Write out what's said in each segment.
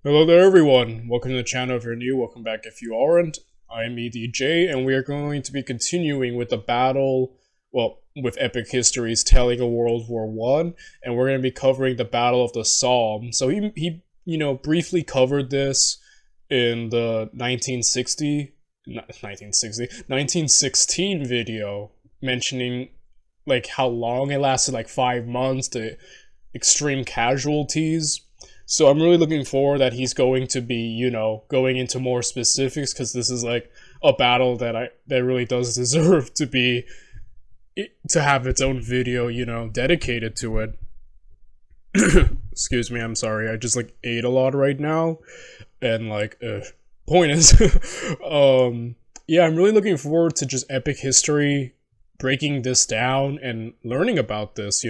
Hello there, everyone. Welcome to the channel if you're new. Welcome back if you aren't. I am EDJ, and we are going to be continuing with the battle, with epic histories telling of World War One, and we're going to be covering the Battle of the Somme. So he briefly covered this in the 1916 video, mentioning like how long it lasted, like 5 months, the extreme casualties. So I'm really looking forward that he's going to be, going into more specifics, because this is like a battle that really does deserve to have its own video, dedicated to it. Excuse me, I'm sorry. I just like ate a lot right now, and point is, yeah, I'm really looking forward to just epic history, breaking this down and learning about this.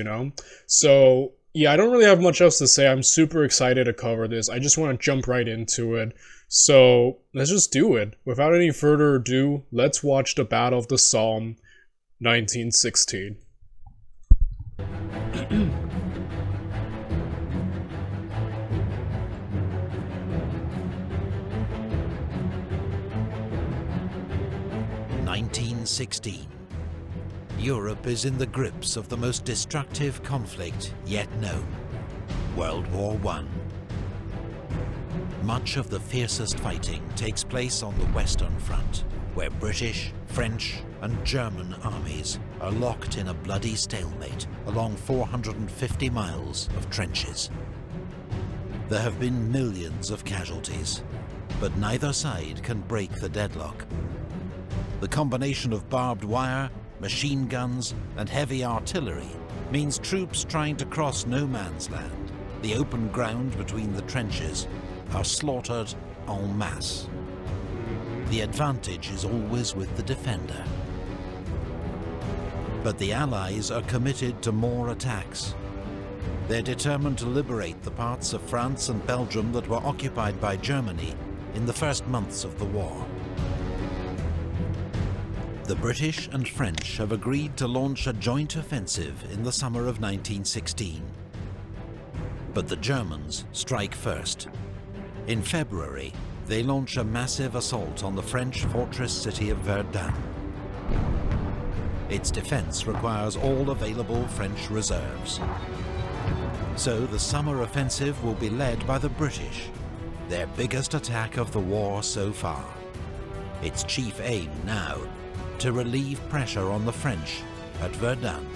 So yeah, I don't really have much else to say. I'm super excited to cover this. I just want to jump right into it. So let's just do it. Without any further ado, let's watch the Battle of the Somme, 1916. Europe is in the grips of the most destructive conflict yet known, World War I. Much of the fiercest fighting takes place on the Western Front, where British, French and German armies are locked in a bloody stalemate along 450 miles of trenches. There have been millions of casualties, but neither side can break the deadlock. The combination of barbed wire, machine guns and heavy artillery means troops trying to cross no man's land, the open ground between the trenches, are slaughtered en masse. The advantage is always with the defender. But the Allies are committed to more attacks. They're determined to liberate the parts of France and Belgium that were occupied by Germany in the first months of the war. The British and French have agreed to launch a joint offensive in the summer of 1916. But the Germans strike first. In February, they launch a massive assault on the French fortress city of Verdun. Its defense requires all available French reserves. So the summer offensive will be led by the British, their biggest attack of the war so far. Its chief aim now, to relieve pressure on the French at Verdun.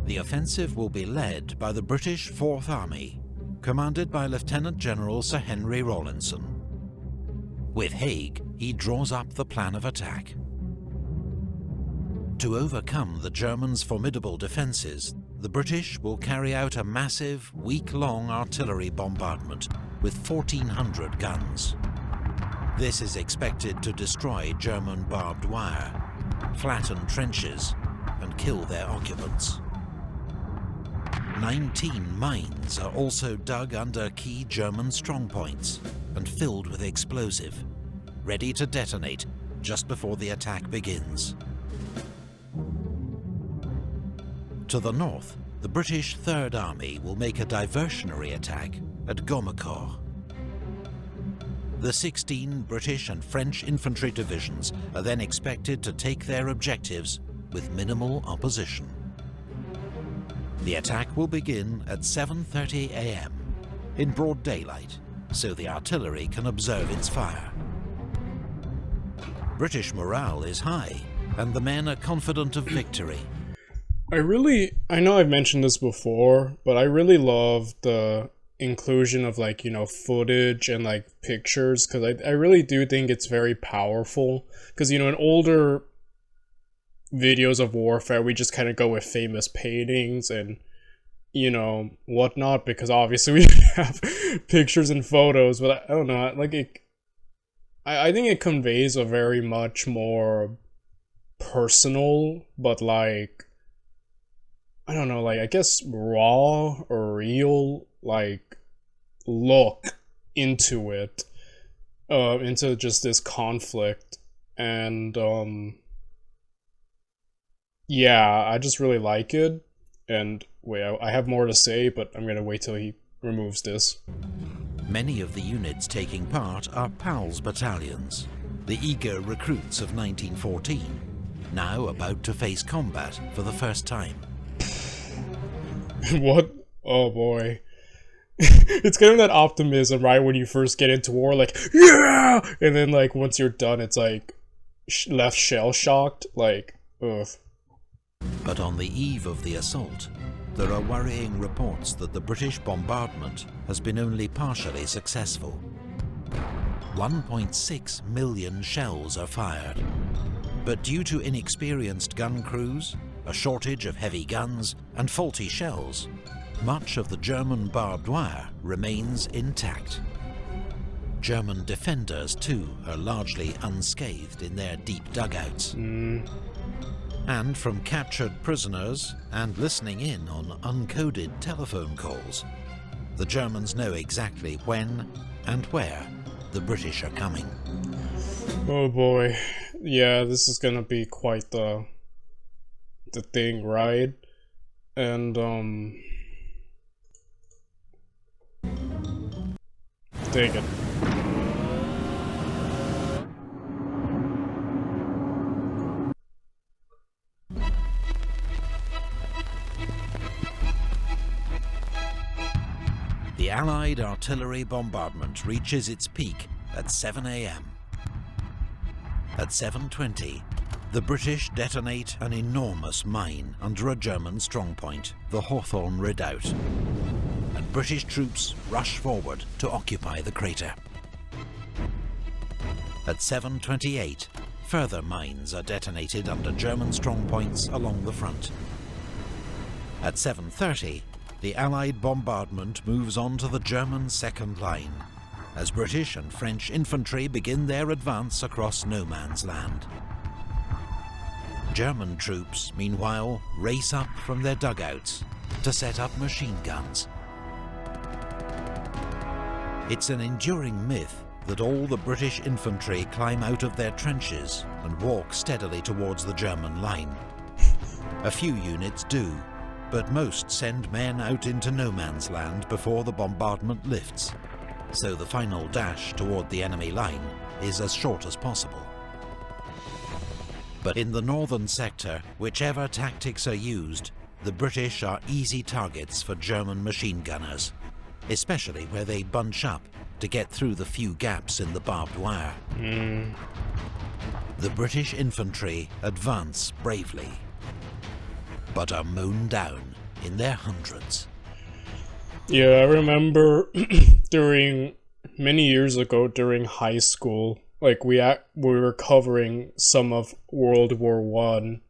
The offensive will be led by the British Fourth Army, commanded by Lieutenant General Sir Henry Rawlinson. With Haig, he draws up the plan of attack. To overcome the Germans' formidable defences, the British will carry out a massive, week-long artillery bombardment with 1,400 guns. This is expected to destroy German barbed wire, flatten trenches, and kill their occupants. 19 mines are also dug under key German strongpoints and filled with explosive, ready to detonate just before the attack begins. To the north, the British Third Army will make a diversionary attack at Gommecourt. The 16 British and French infantry divisions are then expected to take their objectives with minimal opposition. The attack will begin at 7:30 AM in broad daylight, so the artillery can observe its fire. British morale is high, and the men are confident of victory. I know I've mentioned this before, but I really love the inclusion of, like, you know, footage and, like, pictures, because I really do think it's very powerful. Because, you know, in older videos of warfare, we just kind of go with famous paintings and, you know, whatnot, because obviously we have pictures and photos, but I don't know, like, I think it conveys a very much more personal, but, like, I don't know, like, I guess raw or real, like, look into it, into just this conflict, and, yeah, I just really like it, and wait, I have more to say, but I'm gonna wait till he removes this. Many of the units taking part are PALS battalions, the eager recruits of 1914, now about to face combat for the first time. What? Oh boy. It's kind of that optimism, right? When you first get into war, like, yeah! And then, like, once you're done, it's like, left shell-shocked, like, ugh. But on the eve of the assault, there are worrying reports that the British bombardment has been only partially successful. 1.6 million shells are fired, but due to inexperienced gun crews, a shortage of heavy guns, and faulty shells, much of the German barbed wire remains intact. German defenders, too, are largely unscathed in their deep dugouts. And from captured prisoners and listening in on uncoded telephone calls, the Germans know exactly when and where the British are coming. Oh boy. Yeah, this is gonna be quite the thing, right? And, take it. The Allied artillery bombardment reaches its peak at 7 AM. At 7:20, the British detonate an enormous mine under a German strongpoint, the Hawthorne Redoubt, and British troops rush forward to occupy the crater. At 7:28, further mines are detonated under German strongpoints along the front. At 7:30, the Allied bombardment moves on to the German second line, as British and French infantry begin their advance across no man's land. German troops, meanwhile, race up from their dugouts to set up machine guns. It's an enduring myth that all the British infantry climb out of their trenches and walk steadily towards the German line. A few units do, but most send men out into no man's land before the bombardment lifts, so the final dash toward the enemy line is as short as possible. But in the northern sector, whichever tactics are used, the British are easy targets for German machine gunners, especially where they bunch up to get through the few gaps in the barbed wire. The British infantry advance bravely, but are mown down in their hundreds. Yeah, I remember during many years ago during high school, like we were covering some of World War One,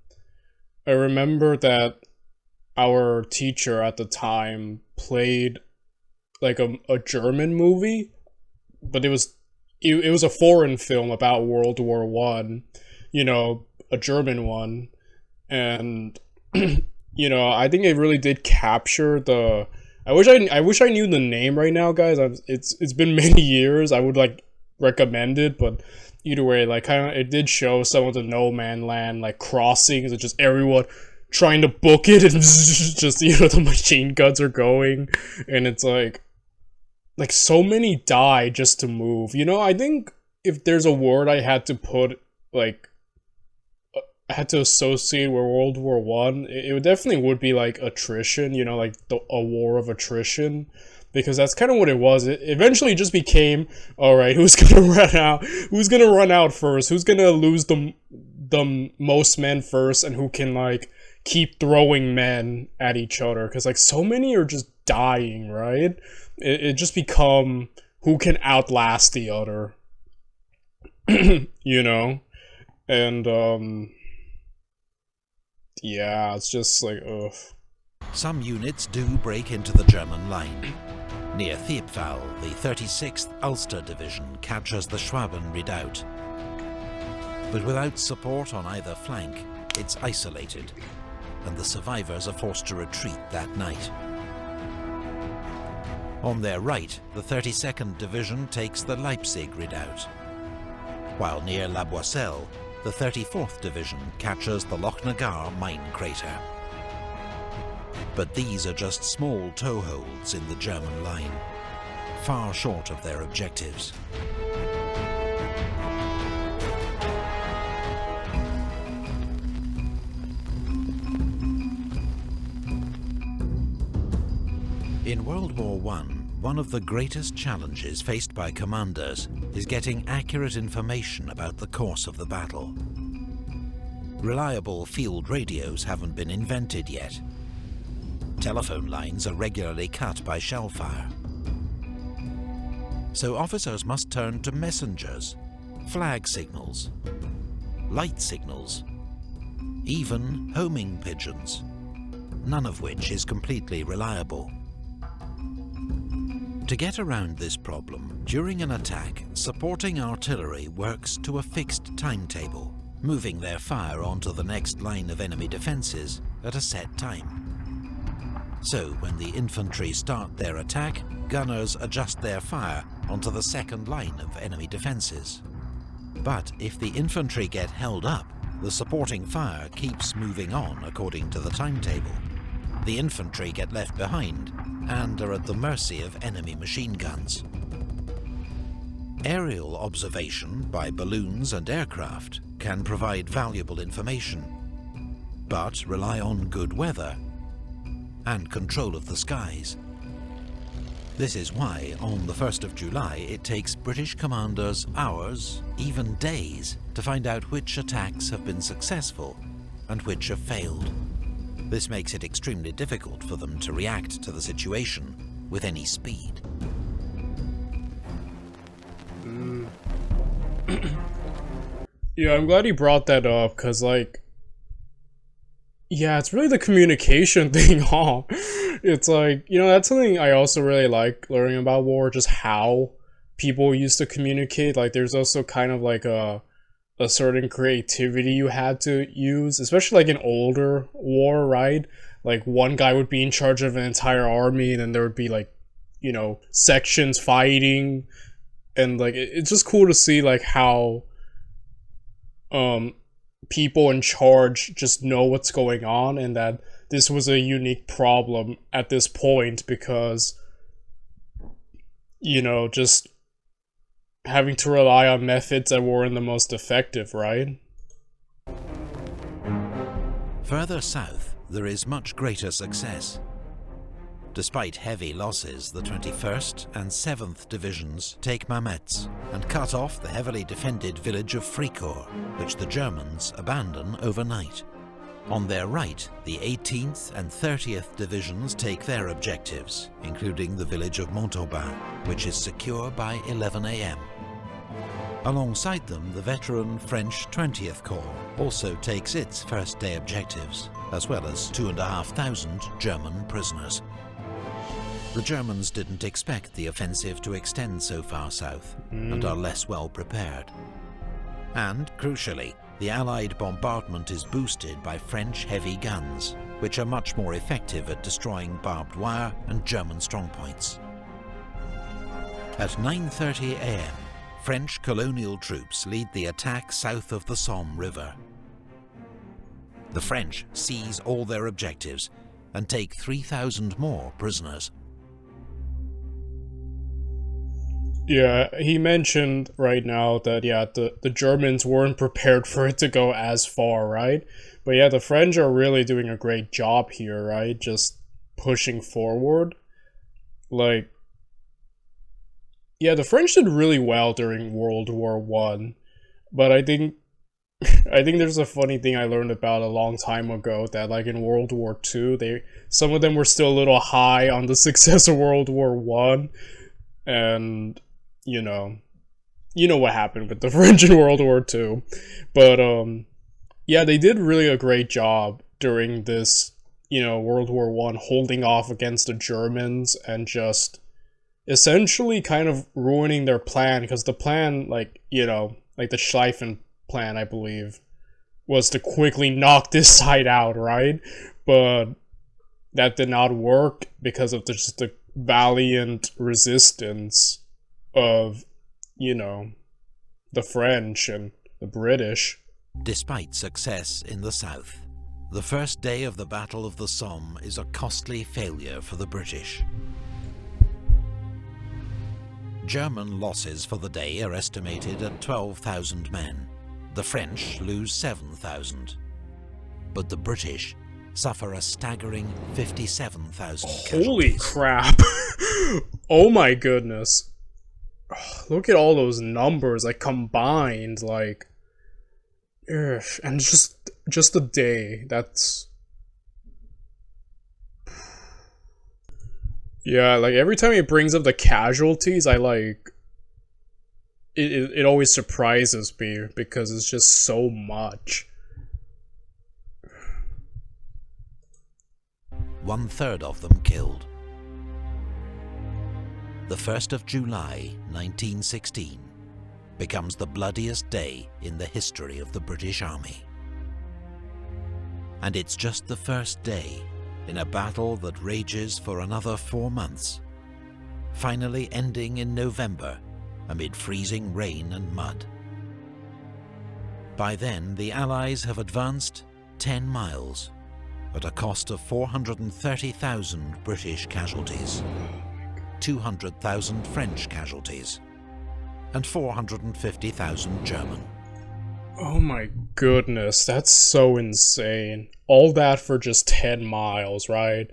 I remember that our teacher at the time played like a German movie, but it was a foreign film about World War One, a German one, and I think it really did capture the. I wish I knew the name right now, guys. It's been many years. I would like recommend it, but either way, like kind of it did show some of the no man land like crossings and just everyone trying to book it and just the machine guns are going, and it's like so many die just to move. I think if there's a word I had to put like I had to associate with World War One, it would definitely would be like attrition, like a war of attrition, because that's kind of what it was. It eventually just became, all right, who's gonna run out? Who's gonna run out first? Who's gonna lose the most men first, and who can like keep throwing men at each other? Because like so many are just dying, right? It just become who can outlast the other, and yeah, it's just like, ugh. Some units do break into the German line. Near Thiepval, the 36th Ulster Division captures the Schwaben redoubt. But without support on either flank, it's isolated, and the survivors are forced to retreat that night. On their right, the 32nd Division takes the Leipzig redoubt, while near La Boisselle, the 34th Division captures the Lochnagar mine crater. But these are just small toeholds in the German line, far short of their objectives. In World War I, one of the greatest challenges faced by commanders is getting accurate information about the course of the battle. Reliable field radios haven't been invented yet. Telephone lines are regularly cut by shell fire. So officers must turn to messengers, flag signals, light signals, even homing pigeons, none of which is completely reliable. To get around this problem, during an attack, supporting artillery works to a fixed timetable, moving their fire onto the next line of enemy defences at a set time. So when the infantry start their attack, gunners adjust their fire onto the second line of enemy defences. But if the infantry get held up, the supporting fire keeps moving on according to the timetable. The infantry get left behind and are at the mercy of enemy machine guns. Aerial observation by balloons and aircraft can provide valuable information, but rely on good weather and control of the skies. This is why, on the 1st of July, it takes British commanders hours, even days, to find out which attacks have been successful and which have failed. This makes it extremely difficult for them to react to the situation with any speed. Yeah, I'm glad you brought that up, because, like, yeah, it's really the communication thing, huh? It's like, that's something I also really like learning about war, just how people used to communicate. Like, there's also kind of like a certain creativity you had to use, especially like in older war, right? Like one guy would be in charge of an entire army, and then there would be like, sections fighting, and like it's just cool to see like how people in charge just know what's going on, and that this was a unique problem at this point because just having to rely on methods that weren't the most effective, right? Further south, there is much greater success. Despite heavy losses, the 21st and 7th Divisions take Mametz and cut off the heavily defended village of Fricourt, which the Germans abandon overnight. On their right, the 18th and 30th Divisions take their objectives, including the village of Montauban, which is secure by 11 AM. Alongside them, the veteran French 20th Corps also takes its first-day objectives, as well as 2,500 German prisoners. The Germans didn't expect the offensive to extend so far south and are less well prepared. And, crucially, the Allied bombardment is boosted by French heavy guns, which are much more effective at destroying barbed wire and German strongpoints. At 9:30 a.m., French colonial troops lead the attack south of the Somme River. The French seize all their objectives and take 3,000 more prisoners. Yeah, he mentioned right now that, yeah, the Germans weren't prepared for it to go as far, right? But yeah, the French are really doing a great job here, right? Just pushing forward. Like, yeah, the French did really well during World War One, but I think there's a funny thing I learned about a long time ago that, like, in World War Two, some of them were still a little high on the success of World War One, and you know what happened with the French in World War Two, but yeah, they did really a great job during this, World War One, holding off against the Germans and just essentially kind of ruining their plan, because the plan, like the Schlieffen plan, I believe, was to quickly knock this side out, right? But that did not work because of just the valiant resistance of, the French and the British. Despite success in the south, the first day of the Battle of the Somme is a costly failure for the British. German losses for the day are estimated at 12,000 men. The French lose 7,000. But the British suffer a staggering 57,000 casualties. Holy crap. Oh my goodness. Look at all those numbers, like, combined, like, ugh, and just the day, that's... Yeah, like, every time he brings up the casualties, I, like... It always surprises me, because it's just so much. 1/3 of them killed. The 1st of July, 1916, becomes the bloodiest day in the history of the British Army. And it's just the first day in a battle that rages for another 4 months, finally ending in November amid freezing rain and mud. By then, the Allies have advanced 10 miles at a cost of 430,000 British casualties, 200,000 French casualties, and 450,000 German. Oh my goodness, that's so insane. All that for just 10 miles, right?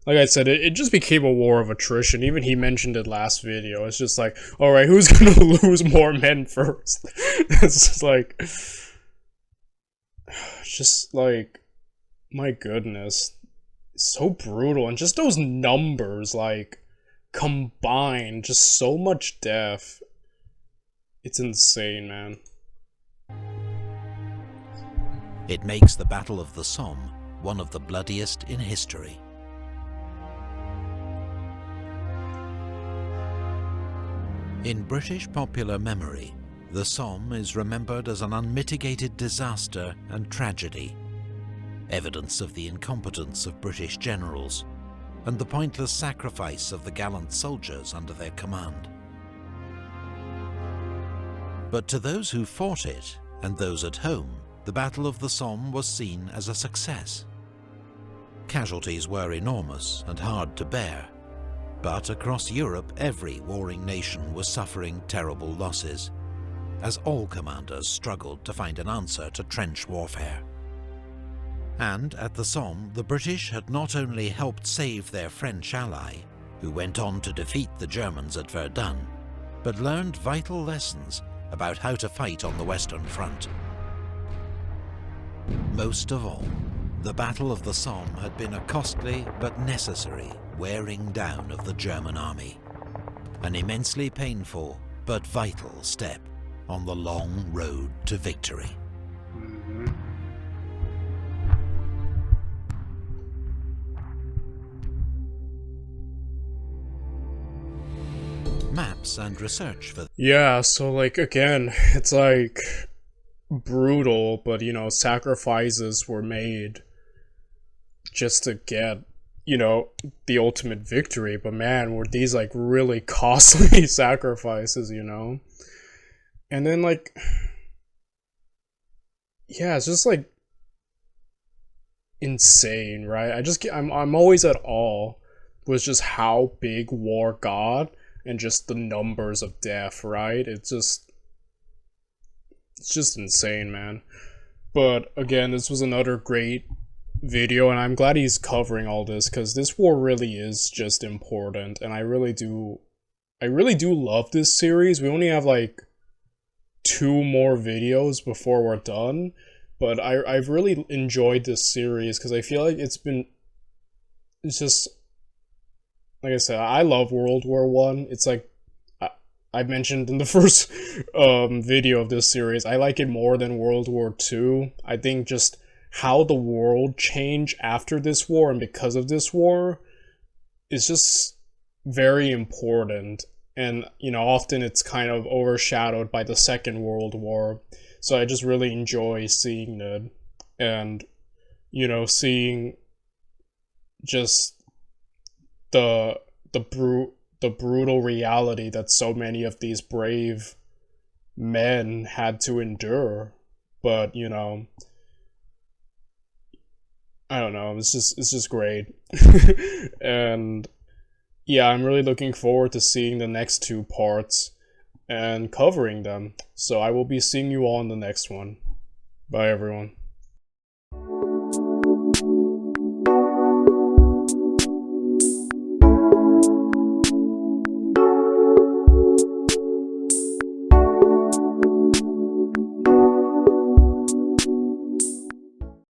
Like I said, it just became a war of attrition. Even he mentioned it last video. It's just like, alright, who's gonna lose more men first? It's just like... Just like... My goodness. It's so brutal. And just those numbers, like, combined, just so much death. It's insane, man. It makes the Battle of the Somme one of the bloodiest in history. In British popular memory, the Somme is remembered as an unmitigated disaster and tragedy, evidence of the incompetence of British generals and the pointless sacrifice of the gallant soldiers under their command. But to those who fought it and those at home, the Battle of the Somme was seen as a success. Casualties were enormous and hard to bear, but across Europe every warring nation was suffering terrible losses, as all commanders struggled to find an answer to trench warfare. And at the Somme, the British had not only helped save their French ally, who went on to defeat the Germans at Verdun, but learned vital lessons about how to fight on the Western Front. Most of all, the Battle of the Somme had been a costly but necessary wearing down of the German army, an immensely painful but vital step. on the long road to victory. Maps and research for... Yeah, so like again, it's like brutal, but you know, sacrifices were made just to get, you know, the ultimate victory. But man, were these like really costly sacrifices, you know? And then like, yeah, it's just like insane, right? I'm always at awe with just how big war got and just the numbers of death, right? It's just insane, man. But again, this was another great video, and I'm glad he's covering all this, because this war really is just important, and I really do love this series. We only have like 2 more videos before we're done, but I've really enjoyed this series, because I feel like it's just, like I said, I love World War One. It's like I mentioned in the first video of this series, I like it more than World War II. I think just how the world changed after this war and because of this war is just very important. And, you know, often it's kind of overshadowed by the Second World War. So I just really enjoy seeing it. And, you know, seeing just the brutal reality that so many of these brave men had to endure. But, you know, I don't know, it's just great. And yeah, I'm really looking forward to seeing the next 2 parts and covering them. So I will be seeing you all in the next one. Bye everyone.